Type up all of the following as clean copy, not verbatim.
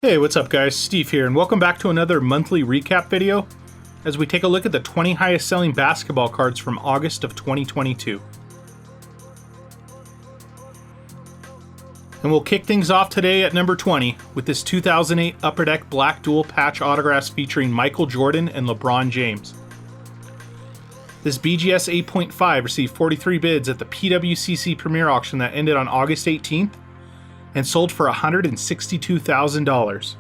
Hey, what's up guys? Steve here, and welcome back to another monthly recap video as we take a look at the 20 highest selling basketball cards from August of 2022. And we'll kick things off today at number 20 with this 2008 Upper Deck Black Dual Patch autographs featuring Michael Jordan and LeBron James. This BGS 8.5 received 43 bids at the PWCC Premier Auction that ended on August 18th and sold for $162,000.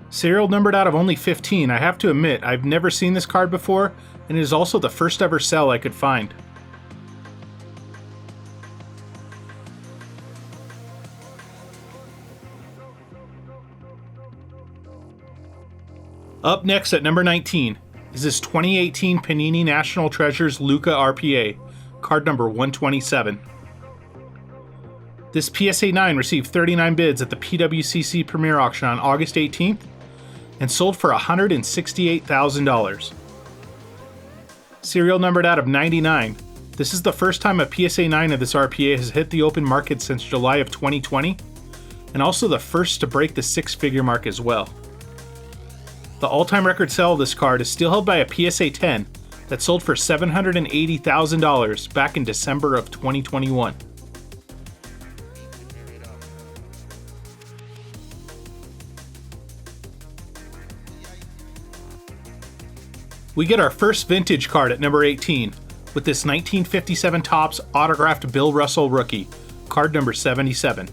Serial numbered out of only 15, I have to admit, I've never seen this card before, and it is also the first ever sell I could find. Up next at number 19 is this 2018 Panini National Treasures Luka RPA, card number 127. This PSA 9 received 39 bids at the PWCC Premier Auction on August 18th and sold for $168,000. Serial numbered out of 99, this is the first time a PSA 9 of this RPA has hit the open market since July of 2020, and also the first to break the six-figure mark as well. The all-time record sale of this card is still held by a PSA 10 that sold for $780,000 back in December of 2021. We get our first vintage card at number 18 with this 1957 Topps autographed Bill Russell rookie, card number 77.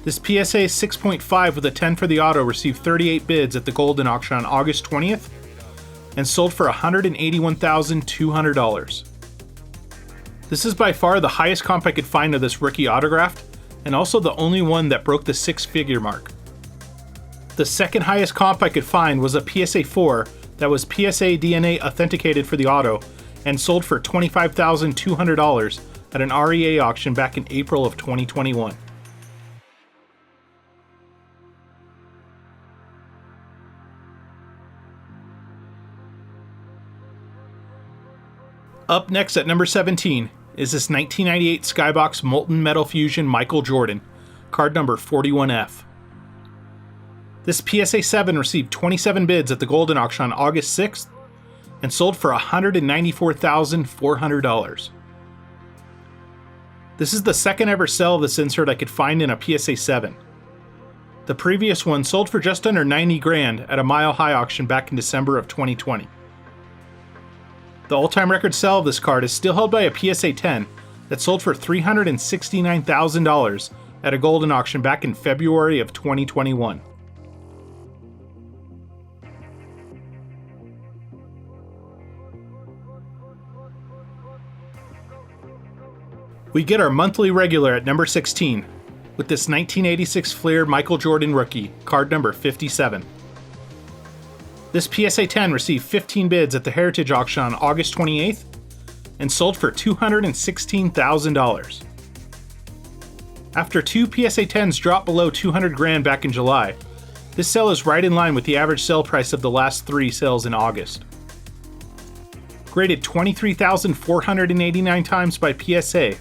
This PSA 6.5 with a 10 for the auto received 38 bids at the Golden Auction on August 20th and sold for $181,200. This is by far the highest comp I could find of this rookie autographed, and also the only one that broke the six-figure mark. The second highest comp I could find was a PSA 4 that was PSA DNA authenticated for the auto and sold for $25,200 at an REA auction back in April of 2021. Up next at number 17 is this 1998 Skybox Molten Metal Fusion Michael Jordan, card number 41F. This PSA 7 received 27 bids at the Golden Auction on August 6th and sold for $194,400. This is the second ever sell of this insert I could find in a PSA 7. The previous one sold for just under $90,000 at a Mile High auction back in December of 2020. The all-time record sell of this card is still held by a PSA 10 that sold for $369,000 at a Golden Auction back in February of 2021. We get our monthly regular at number 16 with this 1986 Fleer Michael Jordan rookie, card number 57. This PSA 10 received 15 bids at the Heritage Auction on August 28th and sold for $216,000. After two PSA 10s dropped below $200,000 back in July, this sale is right in line with the average sale price of the last three sales in August. Graded 23,489 times by PSA,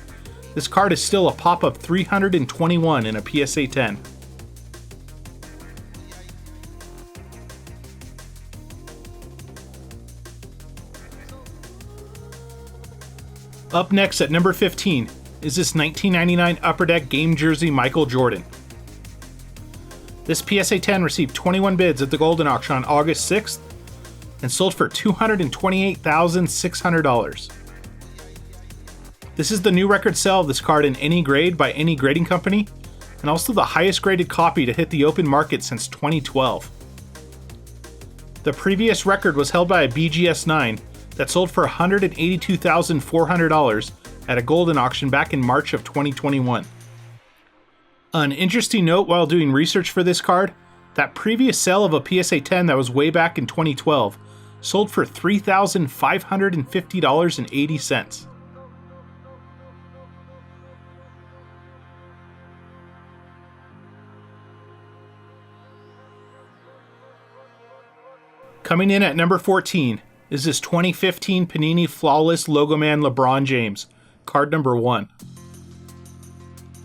this card is still a pop of 321 in a PSA 10. Up next at number 15 is this 1999 Upper Deck Game Jersey Michael Jordan. This PSA 10 received 21 bids at the Golden Auction on August 6th and sold for $228,600. This is the new record sale of this card in any grade by any grading company, and also the highest graded copy to hit the open market since 2012. The previous record was held by a BGS 9 that sold for $182,400 at a Golden Auction back in March of 2021. An interesting note while doing research for this card, that previous sale of a PSA 10 that was way back in 2012 sold for $3,550.80. Coming in at number 14 is this 2015 Panini Flawless Logoman LeBron James, card number 1.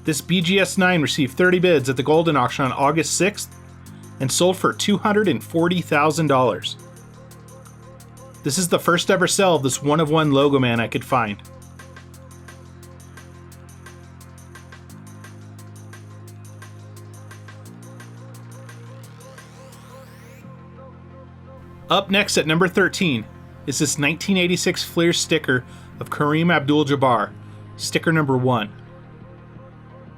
This BGS 9 received 30 bids at the Golden Auction on August 6th and sold for $240,000. This is the first ever sale of this one-of-one Logo Man I could find. Up next at number 13 is this 1986 Fleer sticker of Kareem Abdul-Jabbar, sticker number 1.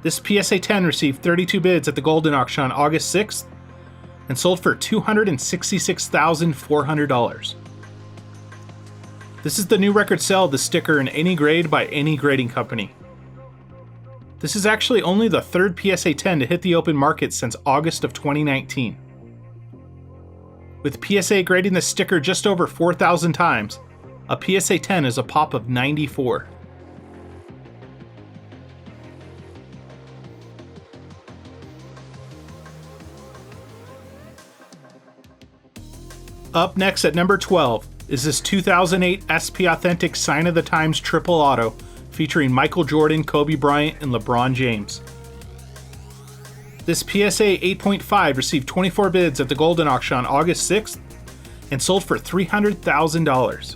This PSA 10 received 32 bids at the Golden Auction on August 6th and sold for $266,400. This is the new record sale of the sticker in any grade by any grading company. This is actually only the third PSA 10 to hit the open market since August of 2019. With PSA grading the sticker just over 4,000 times, a PSA 10 is a pop of 94. Up next at number 12 is this 2008 SP Authentic Sign of the Times Triple Auto featuring Michael Jordan, Kobe Bryant, and LeBron James. This PSA 8.5 received 24 bids at the Golden Auction on August 6th and sold for $300,000.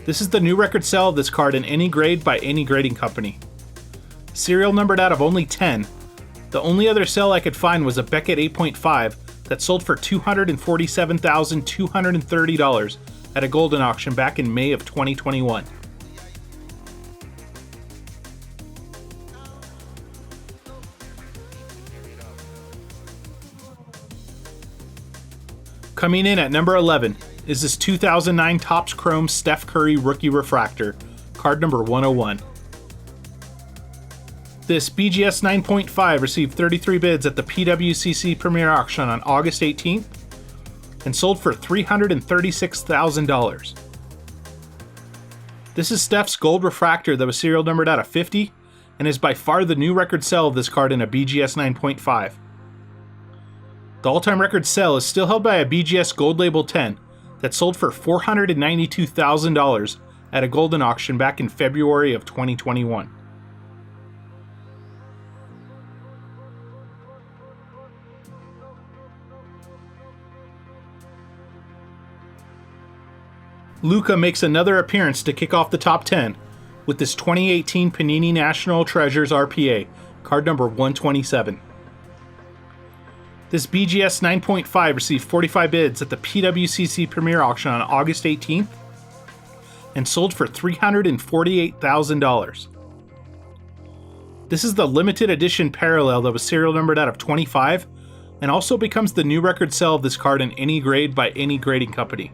This is the new record sale of this card in any grade by any grading company. Serial numbered out of only 10, the only other sale I could find was a Beckett 8.5 that sold for $247,230 at a Golden Auction back in May of 2021. Coming in at number 11 is this 2009 Topps Chrome Steph Curry Rookie Refractor, card number 101. This BGS 9.5 received 33 bids at the PWCC Premier Auction on August 18th and sold for $336,000. This is Steph's gold refractor that was serial numbered out of 50 and is by far the new record sale of this card in a BGS 9.5. The all-time record sale is still held by a BGS Gold Label 10 that sold for $492,000 at a Golden Auction back in February of 2021. Luka makes another appearance to kick off the top 10 with this 2018 Panini National Treasures RPA, card number 127. This BGS 9.5 received 45 bids at the PWCC Premier Auction on August 18th and sold for $348,000. This is the limited edition parallel that was serial numbered out of 25 and also becomes the new record sale of this card in any grade by any grading company.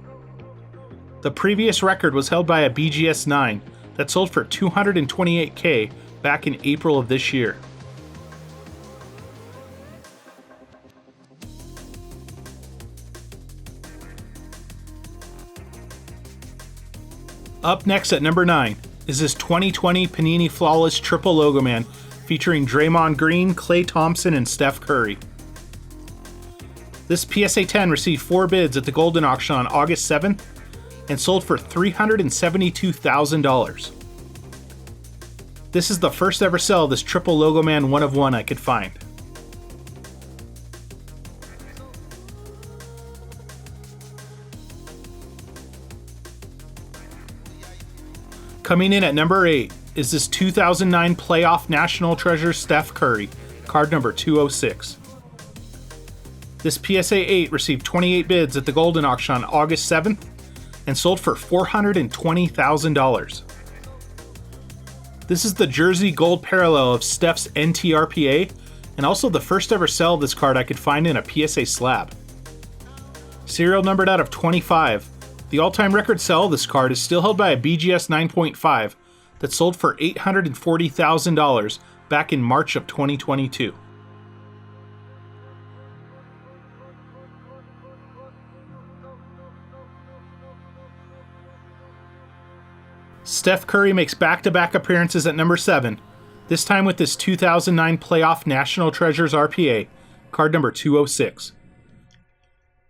The previous record was held by a BGS 9 that sold for $228,000 back in April of this year. Up next at number 9 is this 2020 Panini Flawless Triple Logo Man featuring Draymond Green, Klay Thompson, and Steph Curry. This PSA 10 received 4 bids at the Golden Auction on August 7th and sold for $372,000. This is the first ever sale of this Triple Logo Man 1-of-1 I could find. Coming in at number 8 is this 2009 Playoff National Treasure Steph Curry, card number 206. This PSA 8 received 28 bids at the Golden Auction on August 7th and sold for $420,000. This is the Jersey Gold parallel of Steph's NTRPA and also the first ever sale of this card I could find in a PSA slab. Serial numbered out of 25, the all-time record sale of this card is still held by a BGS 9.5 that sold for $840,000 back in March of 2022. Steph Curry makes back-to-back appearances at number 7, this time with this 2009 Playoff National Treasures RPA, card number 206.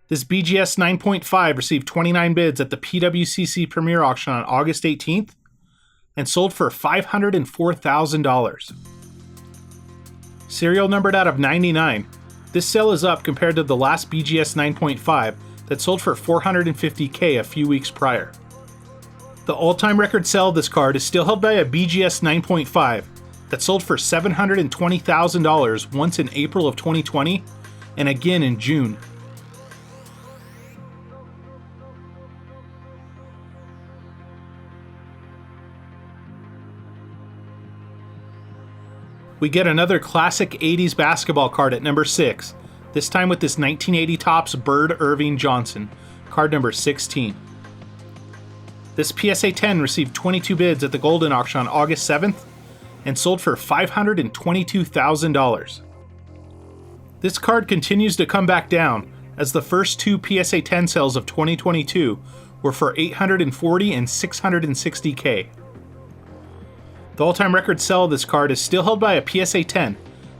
This BGS 9.5 received 29 bids at the PWCC Premier Auction on August 18th and sold for $504,000. Serial numbered out of 99, this sale is up compared to the last BGS 9.5 that sold for $450K a few weeks prior. The all-time record sale of this card is still held by a BGS 9.5 that sold for $720,000 once in April of 2020 and again in June. We get another classic 80s basketball card at number 6, this time with this 1980 Topps Bird Irving Johnson, card number 16. This PSA 10 received 22 bids at the Golden Auction on August 7th and sold for $522,000. This card continues to come back down, as the first two PSA 10 sales of 2022 were for $840 and $660K. The all-time record sale of this card is still held by a PSA 10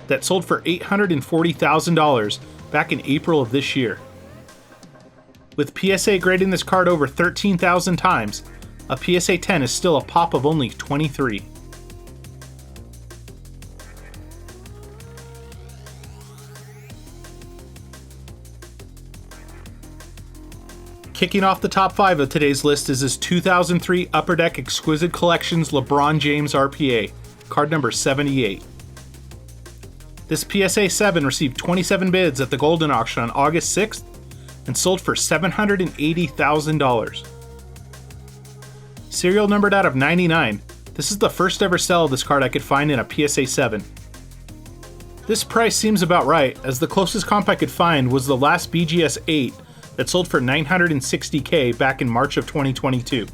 that sold for $840,000 back in April of this year. With PSA grading this card over 13,000 times, a PSA 10 is still a pop of only 23. Kicking off the top 5 of today's list is this 2003 Upper Deck Exquisite Collections LeBron James RPA, card number 78. This PSA 7 received 27 bids at the Golden Auction on August 6th and sold for $780,000. Serial numbered out of 99, this is the first ever sale of this card I could find in a PSA 7. This price seems about right, as the closest comp I could find was the last BGS 8 that sold for $960K back in March of 2022.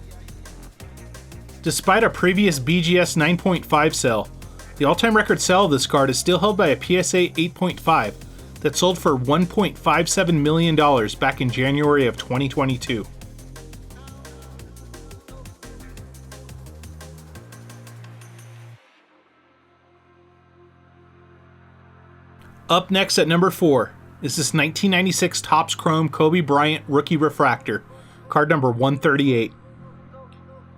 Despite a previous BGS 9.5 sale, the all-time record sale of this card is still held by a PSA 8.5 that sold for $1.57 million back in January of 2022. Up next at number 4 is this 1996 Topps Chrome Kobe Bryant Rookie Refractor, card number 138.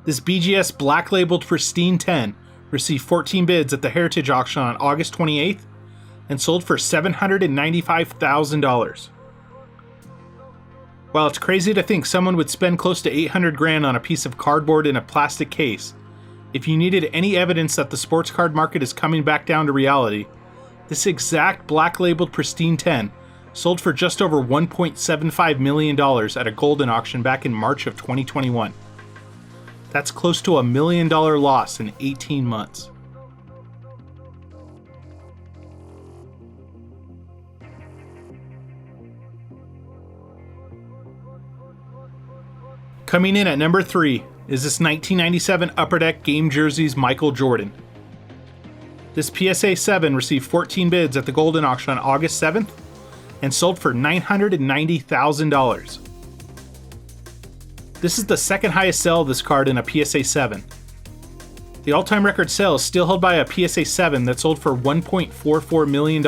This BGS black labeled pristine 10 received 14 bids at the Heritage Auction on August 28th and sold for $795,000. While it's crazy to think someone would spend close to $800,000 on a piece of cardboard in a plastic case, if you needed any evidence that the sports card market is coming back down to reality, this exact black labeled pristine 10 sold for just over $1.75 million at a Golden Auction back in March of 2021. That's close to $1 million loss in 18 months. Coming in at number 3 is this 1997 Upper Deck Game Jerseys Michael Jordan. This PSA 7 received 14 bids at the Golden Auction on August 7th and sold for $990,000. This is the second highest sale of this card in a PSA 7. The all-time record sale is still held by a PSA 7 that sold for $1.44 million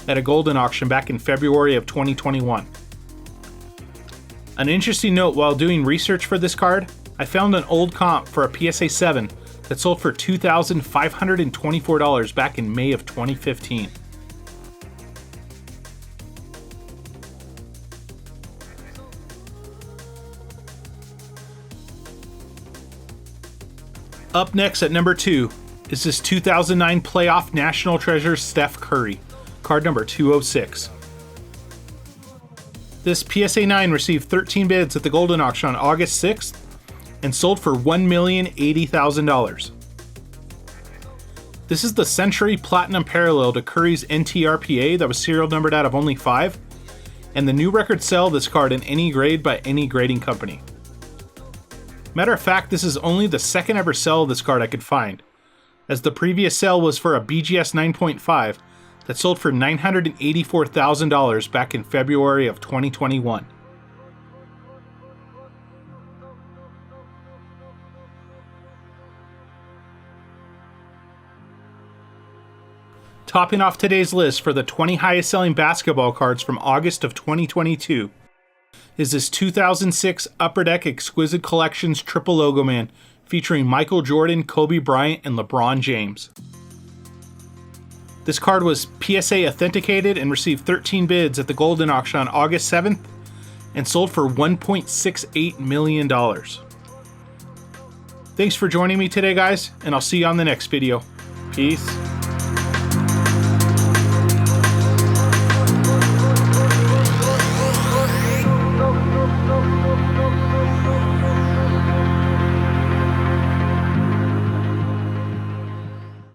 at a Golden Auction back in February of 2021. An interesting note while doing research for this card, I found an old comp for a PSA 7 that sold for $2,524 back in May of 2015. Up next at number 2 is this 2009 Playoff National Treasure Steph Curry, card number 206. This PSA 9 received 13 bids at the Golden Auction on August 6th and sold for $1,080,000. This is the Century Platinum parallel to Curry's NTRPA that was serial numbered out of only 5, and the new record sale of this card in any grade by any grading company. Matter of fact, this is only the second ever sale of this card I could find, as the previous sale was for a BGS 9.5 that sold for $984,000 back in February of 2021. Topping off today's list for the 20 highest selling basketball cards from August of 2022 is this 2006 Upper Deck Exquisite Collections Triple Logo Man featuring Michael Jordan, Kobe Bryant, and LeBron James. This card was PSA authenticated and received 13 bids at the Goldin auction on August 7th and sold for $1.68 million. Thanks for joining me today, guys, and I'll see you on the next video. Peace.